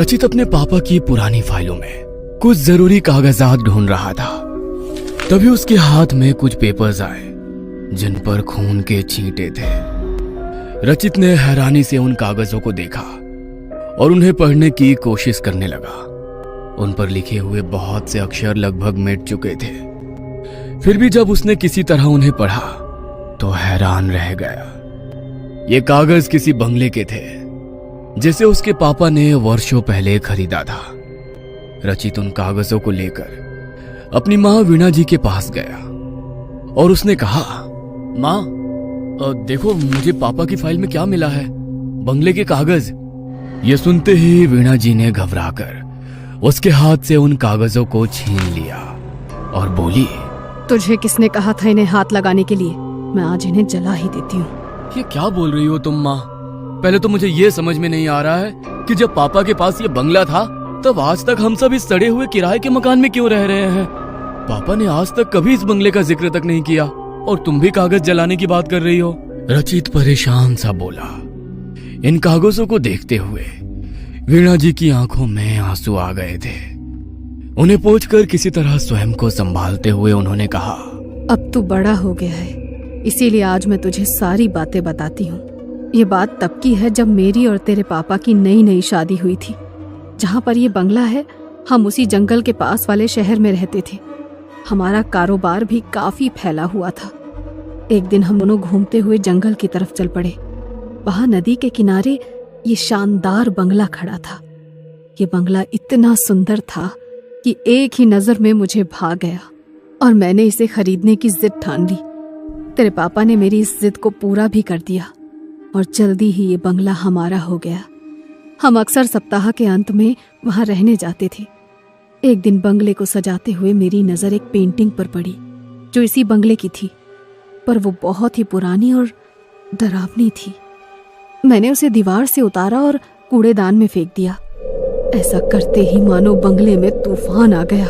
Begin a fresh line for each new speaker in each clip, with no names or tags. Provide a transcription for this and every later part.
रचित अपने पापा की पुरानी फाइलों में कुछ जरूरी कागजात ढूंढ रहा था। तभी उसके हाथ में कुछ पेपर्स आए जिन पर खून के छींटे थे। रचित ने हैरानी से उन कागजों को देखा और उन्हें पढ़ने की कोशिश करने लगा। उन पर लिखे हुए बहुत से अक्षर लगभग मिट चुके थे। फिर भी जब उसने किसी तरह उन्हें पढ़ा तो हैरान रह गया। ये कागज किसी बंगले के थे जिसे उसके पापा ने वर्षों पहले खरीदा था। रचित उन कागजों को लेकर अपनी माँ वीणा जी के पास गया और उसने कहा, माँ देखो मुझे पापा की फाइल में क्या मिला है, बंगले के कागज। ये सुनते ही वीणा जी ने घबराकर उसके हाथ से उन कागजों को छीन लिया और बोली,
तुझे किसने कहा था इन्हें हाथ लगाने के लिए? मैं आज इन्हें जला ही देती हूँ।
ये क्या बोल रही हो तुम माँ? पहले तो मुझे ये समझ में नहीं आ रहा है कि जब पापा के पास ये बंगला था तब आज तक हम सब इस सड़े हुए किराए के मकान में क्यों रह रहे हैं? पापा ने आज तक कभी इस बंगले का जिक्र तक नहीं किया और तुम भी कागज जलाने की बात कर रही हो। रचित परेशान सा बोला। इन कागजों को देखते हुए वीणा जी की आंखों में आंसू आ गए थे। उन्हें पोंछकर किसी तरह स्वयं को संभालते हुए उन्होंने कहा,
अब तू बड़ा हो गया है, इसीलिए आज मैं तुझे सारी बातें बताती हूँ। ये बात तब की है जब मेरी और तेरे पापा की नई नई शादी हुई थी। जहाँ पर ये बंगला है हम उसी जंगल के पास वाले शहर में रहते थे। हमारा कारोबार भी काफी फैला हुआ था। एक दिन हम दोनों घूमते हुए जंगल की तरफ चल पड़े। वहां नदी के किनारे ये शानदार बंगला खड़ा था। ये बंगला इतना सुंदर था कि एक ही नजर में मुझे भा गया और मैंने इसे खरीदने की जिद ठान ली। तेरे पापा ने मेरी इस जिद को पूरा भी कर दिया और जल्दी ही ये बंगला हमारा हो गया। हम अक्सर सप्ताह के अंत में वहां रहने जाते थे। एक दिन बंगले को सजाते हुए मेरी नजर एक पेंटिंग पर पड़ी जो इसी बंगले की थी, पर वो बहुत ही पुरानी और डरावनी थी। मैंने उसे दीवार से उतारा और कूड़ेदान में फेंक दिया। ऐसा करते ही मानो बंगले में तूफान आ गया।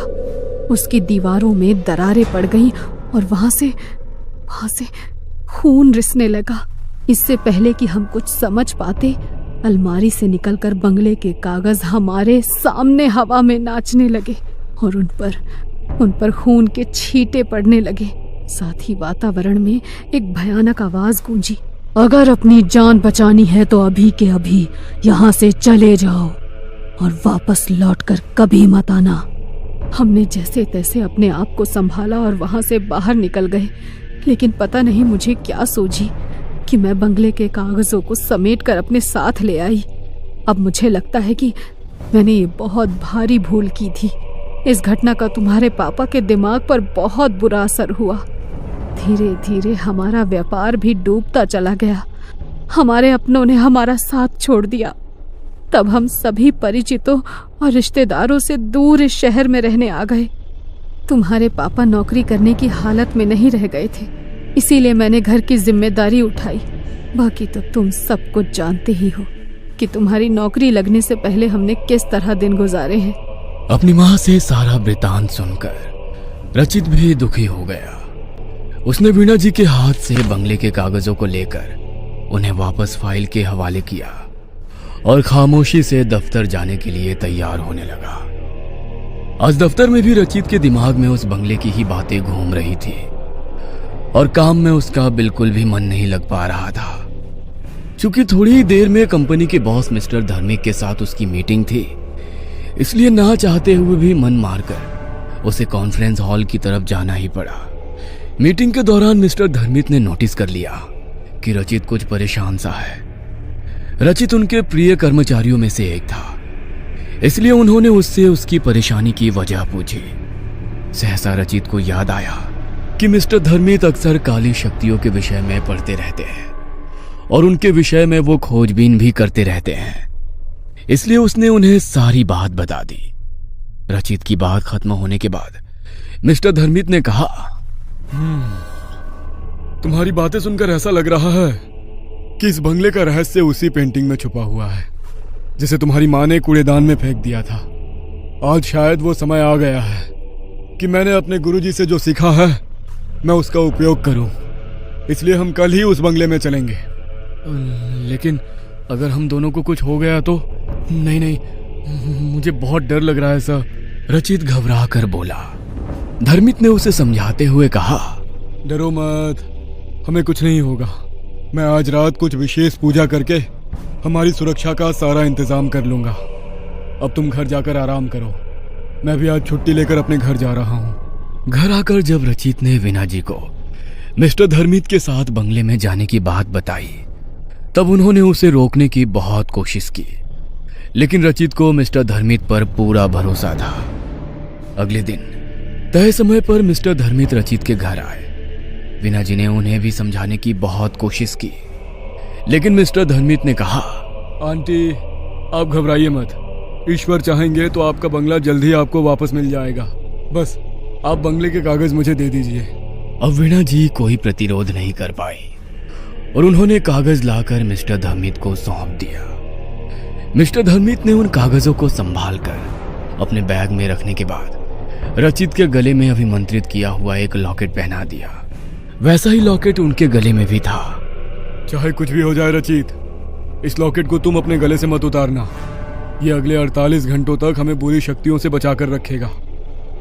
उसकी दीवारों में दरारें पड़ गईं और वहां से खून रिसने लगा। इससे पहले कि हम कुछ समझ पाते, अलमारी से निकलकर बंगले के कागज हमारे सामने हवा में नाचने लगे और उन पर खून के छींटे पड़ने लगे। साथ ही वातावरण में एक भयानक आवाज गूंजी, अगर अपनी जान बचानी है तो अभी के अभी यहाँ से चले जाओ और वापस लौटकर कभी मत आना। हमने जैसे तैसे अपने आप को संभाला और वहां से बाहर निकल गए, लेकिन पता नहीं मुझे क्या सूझी कि मैं बंगले के कागजों को समेटकर अपने साथ ले आई। अब मुझे लगता है कि मैंने ये बहुत भारी भूल की थी। इस घटना का तुम्हारे पापा के दिमाग पर बहुत बुरा असर हुआ। धीरे धीरे हमारा व्यापार भी डूबता चला गया। हमारे अपनों ने हमारा साथ छोड़ दिया। तब हम सभी परिचितों और रिश्तेदारों से दूर इस शहर में रहने आ गए। तुम्हारे पापा नौकरी करने की हालत में नहीं रह गए थे, इसीलिए मैंने घर की जिम्मेदारी उठाई। बाकी तो तुम सब कुछ जानते ही हो कि तुम्हारी नौकरी लगने से पहले हमने किस तरह दिन गुजारे हैं।
अपनी माँ से सारा वृतांत सुनकर रचित भी दुखी हो गया। उसने वीणा जी के हाथ से बंगले के कागजों को लेकर उन्हें वापस फाइल के हवाले किया और खामोशी से दफ्तर जाने के लिए तैयार होने लगा। आज दफ्तर में भी रचित के दिमाग में उस बंगले की ही बातें घूम रही थी और काम में उसका बिल्कुल भी मन नहीं लग पा रहा था। क्योंकि थोड़ी ही देर में कंपनी के बॉस मिस्टर धर्मिक के साथ उसकी मीटिंग थी, इसलिए ना चाहते हुए भी मन मारकर उसे कॉन्फ्रेंस हॉल की तरफ जाना ही पड़ा। मीटिंग के दौरान मिस्टर धर्मिक ने नोटिस कर लिया कि रचित कुछ परेशान सा है। रचित उनके प्रिय कर्मचारियों में से एक था, इसलिए उन्होंने उससे उसकी परेशानी की वजह पूछी। सहसा रचित को याद आया कि मिस्टर धर्मिक अक्सर काली शक्तियों के विषय में पढ़ते रहते हैं और उनके विषय में वो खोजबीन भी करते रहते हैं, इसलिए उसने उन्हें सारी बात बता दी। रचित की बात खत्म होने के बाद मिस्टर धर्मिक ने कहा, तुम्हारी बातें सुनकर ऐसा लग रहा है कि इस बंगले का रहस्य उसी पेंटिंग में छुपा हुआ है जिसे तुम्हारी माँ ने कूड़ेदान में फेंक दिया था। आज शायद वो समय आ गया है कि मैंने अपने गुरुजी से जो सीखा है मैं उसका उपयोग करूं, इसलिए हम कल ही उस बंगले में चलेंगे। लेकिन अगर हम दोनों को कुछ हो गया तो? नहीं, मुझे बहुत डर लग रहा है सर, रचित घबरा कर बोला। धर्मित ने उसे समझाते हुए कहा, डरो मत, हमें कुछ नहीं होगा। मैं आज रात कुछ विशेष पूजा करके हमारी सुरक्षा का सारा इंतजाम कर लूंगा। अब तुम घर जाकर आराम करो, मैं भी आज छुट्टी लेकर अपने घर जा रहा हूँ। घर आकर जब रचित ने वीना जी को मिस्टर धर्मित के साथ बंगले में जाने की बात बताई, तब उन्होंने उसे रोकने की बहुत कोशिश की, लेकिन रचित को मिस्टर धर्मित पर पूरा भरोसा था। अगले दिन तय समय पर मिस्टर धर्मित रचित के घर आए। वीना जी ने उन्हें भी समझाने की बहुत कोशिश की, लेकिन मिस्टर धर्मित ने कहा, आंटी आप घबराइए मत, ईश्वर चाहेंगे तो आपका बंगला जल्द ही आपको वापस मिल जाएगा। बस आप बंगले के कागज मुझे दे दीजिए। अब वीणा जी कोई प्रतिरोध नहीं कर पाई और उन्होंने कागज लाकर मिस्टर धर्मित को सौंप दिया। मिस्टर धर्मित ने उन कागजों को संभाल कर अपने बैग में रखने के बाद रचित के गले में अभिमंत्रित किया हुआ एक लॉकेट पहना दिया। वैसा ही लॉकेट उनके गले में भी था। चाहे कुछ भी हो जाए रचित, इस लॉकेट को तुम अपने गले से मत उतारना। ये अगले 48 घंटों तक हमें बुरी शक्तियों से बचाकर रखेगा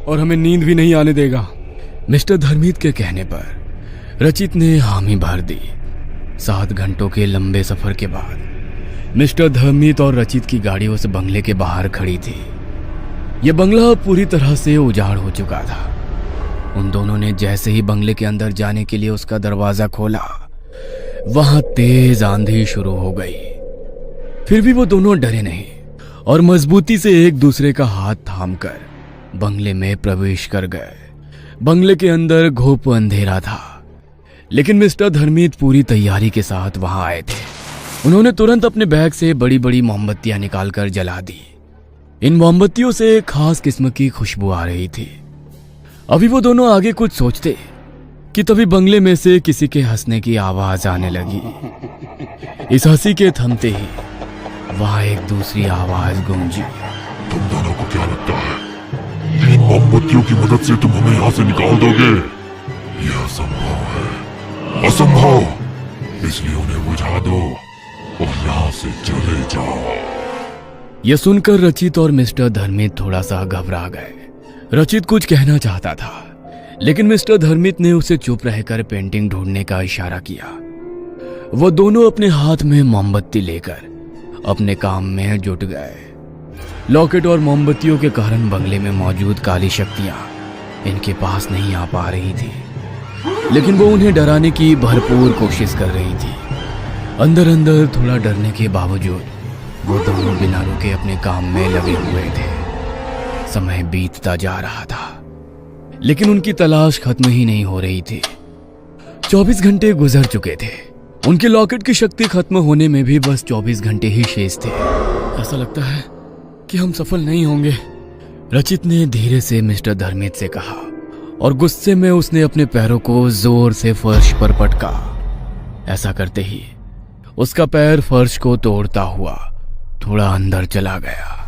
और हमें नींद भी नहीं आने देगा। मिस्टर धर्मित के कहने पर रचित ने हामी भर दी। 7 घंटों के लंबे सफर के बाद मिस्टर धर्मित और रचित की गाड़ी उस बंगले के बाहर खड़ी थी। यह बंगला पूरी तरह से उजाड़ हो चुका था। उन दोनों ने जैसे ही बंगले के अंदर जाने के लिए उसका दरवाजा खोला, वहां तेज आंधी शुरू हो गई। फिर भी वो दोनों डरे नहीं और मजबूती से एक दूसरे का हाथ थामकर बंगले में प्रवेश कर गए। बंगले के अंदर घोप अंधेरा था, लेकिन मिस्टर धर्मित पूरी तैयारी के साथ वहां आए थे। उन्होंने तुरंत अपने बैग से बड़ी बड़ी मोमबत्तियां निकालकर जला दी। इन मोमबत्तियों से एक खास किस्म की खुशबू आ रही थी। अभी वो दोनों आगे कुछ सोचते कि तभी बंगले में से किसी के हंसने की आवाज आने लगी। इस हंसी के थमते ही वहां एक दूसरी आवाज गूंजी।
तुम दोनों को क्या लगता है इन मोमबत्तियों की मदद से तुम हमें यहाँ से निकाल दोगे? यह असंभव है, असंभव। इसलिए उन्हें बुझा दो और यहाँ से चले जाओ।
यह सुनकर रचित और मिस्टर धर्मित थोड़ा सा घबरा गए। रचित कुछ कहना चाहता था, लेकिन मिस्टर धर्मित ने उसे चुप रहकर पेंटिंग ढूंढने का इशारा किया। वो दोनों अपने हाथ में मोमबत्ती लेकर अपने काम में जुट गए। लॉकेट और मोमबत्तियों के कारण बंगले में मौजूद काली शक्तियां इनके पास नहीं आ पा रही थी, लेकिन वो उन्हें डराने की भरपूर कोशिश कर रही थी। अंदर अंदर थोड़ा डरने के बावजूद वो दोनों बिना रुके अपने काम में लगे हुए थे। समय बीतता जा रहा था, लेकिन उनकी तलाश खत्म ही नहीं हो रही थी। 24 घंटे गुजर चुके थे। उनके लॉकेट की शक्ति खत्म होने में भी बस 24 घंटे ही शेष थे। ऐसा लगता है कि हम सफल नहीं होंगे, रचित ने धीरे से मिस्टर धर्मित से कहा और गुस्से में उसने अपने पैरों को जोर से फर्श पर पटका। ऐसा करते ही उसका पैर फर्श को तोड़ता हुआ थोड़ा अंदर चला गया।